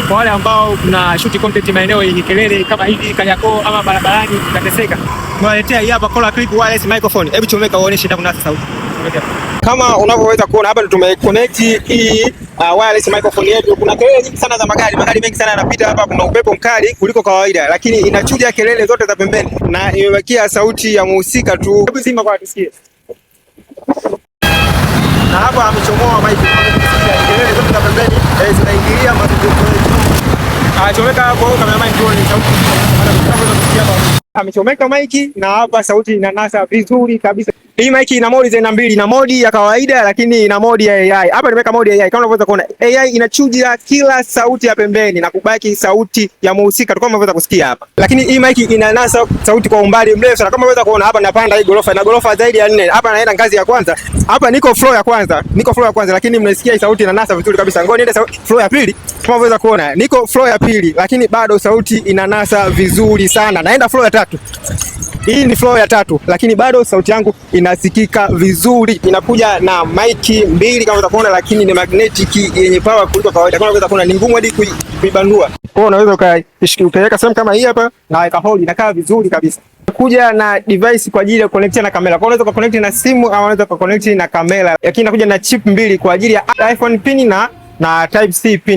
kwa wale ambao kuna shoot content maeneo yenye kelele kama hivi Kariakoo ama barabarani utateseka. Tunaletea hii hapa Color Clip wireless microphone. Hebu chomeka uoneshe ndio kunasa sauti. Kama unavyoweza kuona hapa tumeconnect hii wireless microphone yetu. Kuna kelele nyingi sana za magari mengi sana yanapita hapa, kuna upepo mkali kuliko kawaida, lakini inachuja kelele zote za pembeni na imebakia sauti ya muhusika tu. Hebu simba kwa tusikie. Na hapa amechomoa mic, kelele zote za pembeni zinaingilia mazungumzo. Chomeka hapo kama mic ndio ni sauti. Amechomeka mic na hapa sauti inanasa vizuri kabisa. Hii mic ina modi za aina mbili, ina modi ya kawaida lakini ina modi ya AI. Hapa nimeweka modi ya AI. Kama unavyoweza kuona, AI inachuja kila sauti ya pembeni na kubaki sauti ya muhusika tu kama unavyoweza kusikia hapa. Lakini hii mic inanasa sauti kwa umbali mrefu sana. Kama unavyoweza kuona hapa napanda hii gorofa, na gorofa zaidi ya 4. Hapa naenda ngazi ya kwanza. Hapa niko floor ya kwanza, lakini mnasikia hii sauti inanasa vizuri kabisa. Ngoja niende floor ya pili. Kama unavyoweza kuona, niko floor ya pili lakini bado sauti inanasa vizuri sana. Naenda floor ya 3. Hii ni floor ya 3 lakini bado sauti yangu inasikika vizuri. Inakuja na mic mbili kama unaweza kuona, lakini ni magnetic yenye power kuliko kawaida. Kama unaweza kuona ni ngumu hadi kuibandua. Kwa hiyo unaweza ukaweka sehemu kama hii hapa na ikahold, inakaa vizuri kabisa. Kuja na device kwa ajili ya connect na kamera. Kwa hiyo unaweza connect na simu au unaweza connect na kamera. Lakini inakuja na chip mbili kwa ajili ya iPhone pin na Type C pin.